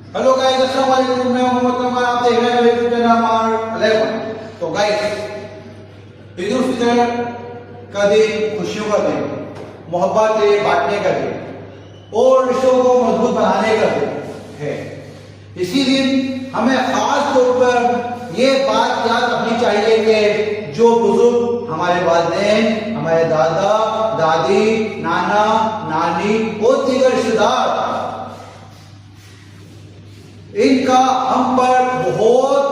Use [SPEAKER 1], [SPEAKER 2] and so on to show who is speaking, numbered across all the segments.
[SPEAKER 1] Hello guys, अस्सलाम वालेकुम। मैं मोहम्मद कमर, आप देख रहे हैं मेरे यूट्यूब चैनल अमार 11। तो गाइस, ईद उल फितर का दिन खुशियों का दिन, मोहब्बत बांटने का दिन और रिश्तों को मजबूत बनाने का दिन है। इसी दिन हमें खास तौर पर ये बात याद रखनी चाहिए कि जो बुजुर्ग हमारे वालिदैन, हमारे दादा दादी, नाना नानी और दीगर रिश्तेदार, इनका हम पर बहुत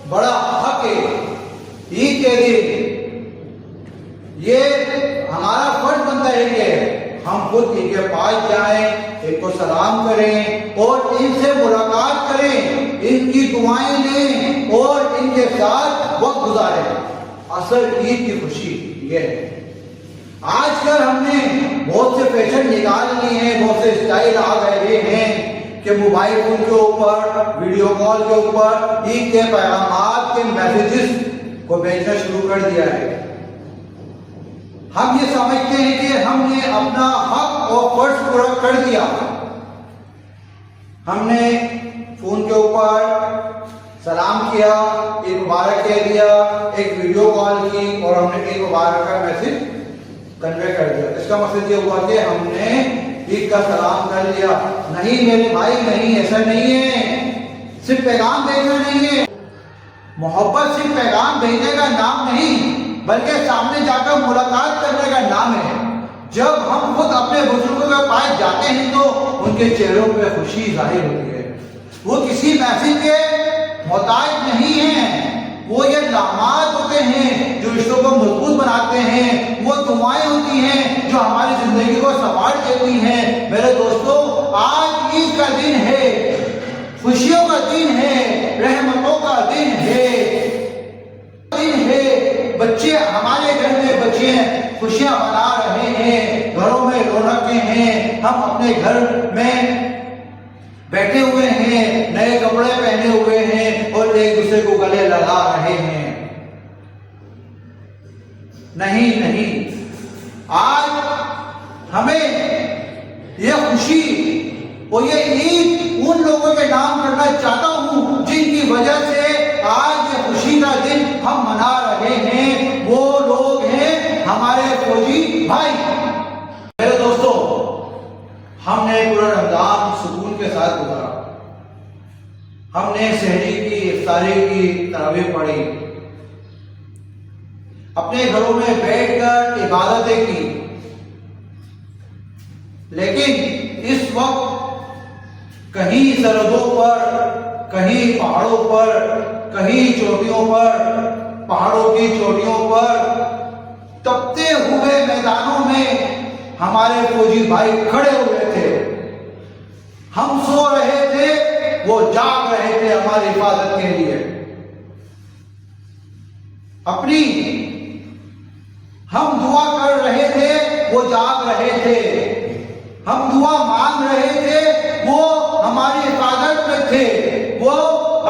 [SPEAKER 1] बड़ा हक है। ईद के दिन ये हमारा फर्ज बनता है कि हम खुद इनके पास जाएं, इनको सलाम करें और इनसे मुलाकात करें, इनकी दुआएं लें और इनके साथ वक्त गुजारें। असल ईद की खुशी ये है। आजकल हमने बहुत से फैशन निकाल लिए हैं, बहुत से स्टाइल आ गए हैं कि मोबाइल फोन के ऊपर, वीडियो कॉल के ऊपर ईद के पैगामात के मैसेजेस को भेजना शुरू कर दिया है। हम ये समझते हैं कि हमने अपना हक और फर्ज पूरा कर दिया। हमने फोन के ऊपर सलाम किया, एक मुबारक कह दिया, एक वीडियो कॉल की और हमने एक मुबारक का मैसेज कन्वे कर दिया। इसका मकसद ये हुआ कि हमने ईद का सलाम कर लिया। नहीं मेरे भाई, नहीं, ऐसा नहीं है। सिर्फ पैगाम भेजना नहीं है। मोहब्बत सिर्फ पैगाम भेजने का नाम नहीं, बल्कि सामने जाकर मुलाकात करने का नाम है। जब हम खुद अपने बुजुर्गों के पास जाते हैं तो उनके चेहरों पे खुशी जाहिर होती है। वो किसी मैसेज के मोहताज नहीं है, वो ये लामात होते हैं जो रिश्तों को मजबूत बनाते हैं। वो दुआएं होती हैं जो हमारी जिंदगी को संवार देती हैं। मेरे दोस्तों, आज ईद का दिन है, खुशियों का दिन है, रहमतों का दिन है। बच्चे, हमारे घर में बच्चे खुशियां मना रहे हैं, घरों में रौनकें हैं। हम अपने घर में बैठे हुए हैं, नए कपड़े पहने हुए हैं और एक दूसरे को गले लगा रहे हैं। नहीं नहीं, आज हमें यह खुशी और ये ईद उन लोगों के नाम करना चाहता हूं जिनकी वजह से आज ये खुशी का दिन हम मना रहे हैं। वो लोग हैं हमारे फौजी भाई। मेरे दोस्तों, हमने पूरा रमजान सुकून के साथ गुजारा। हमने सहरी की, इफ्तारी की, तरावीह पढ़ी, अपने घरों में बैठकर इबादतें की। लेकिन इस वक्त कहीं सरहदों पर, कहीं पहाड़ों पर, कहीं चोटियों पर, पहाड़ों की चोटियों पर, तपते हुए मैदानों में हमारे फौजी भाई खड़े हुए थे। हम सो रहे थे, वो जाग रहे थे हमारी हिफाजत के लिए। अपनी हम दुआ कर रहे थे, वो जाग रहे थे। हम दुआ मांग रहे थे, वो हमारी हिफाजत में थे। वो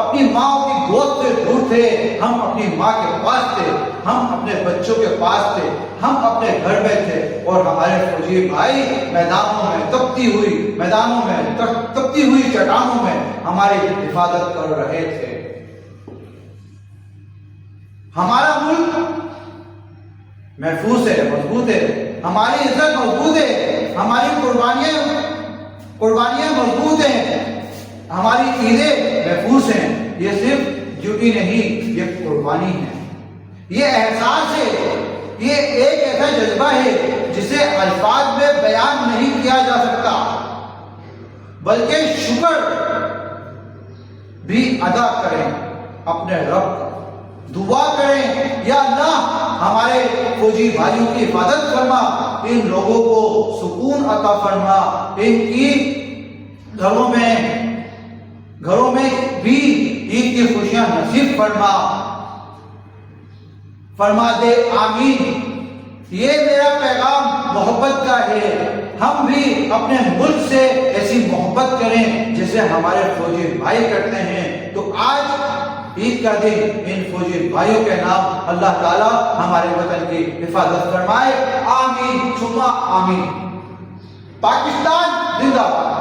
[SPEAKER 1] अपनी माँ की गोद से दूर थे, हम अपनी माँ के पास थे, हम अपने बच्चों के पास थे, हम अपने घर में थे और हमारे फौजी भाई मैदानों में तपती हुई, मैदानों में तपती हुई चट्टानों में हमारी हिफाजत कर रहे थे। हमारा मुल्क महफूज है, मजबूत है, हमारी इज्जत मजबूत है, हमारी कुर्बानियां मजबूत हैं, हमारी ईदें महफूज हैं। ये सिर्फ ड्यूटी नहीं, ये कुर्बानी है, ये एहसास है, ये एक ऐसा जज्बा है जिसे अल्फाज में बयान नहीं किया जा सकता, बल्कि शुक्र भी अदा करें अपने रब का। दुआ करें, या अल्लाह हमारे फौजी भाइयों की हिफाजत फरमा, इन लोगों को सुकून अता फरमा, इनकी घरों में भी ईद की खुशियां नसीब फरमा दे, आमीन। ये मेरा पैगाम मोहब्बत का है। हम भी अपने मुल्क से ऐसी मोहब्बत करें जैसे हमारे फौजी भाई करते हैं। तो आज ईद का दिन इन फौजी भाइयों के नाम अल्लाह ताला हमारे वतन की हिफाजत फरमाए, आमीन सुम्मा आमीन। पाकिस्तान जिंदाबाद।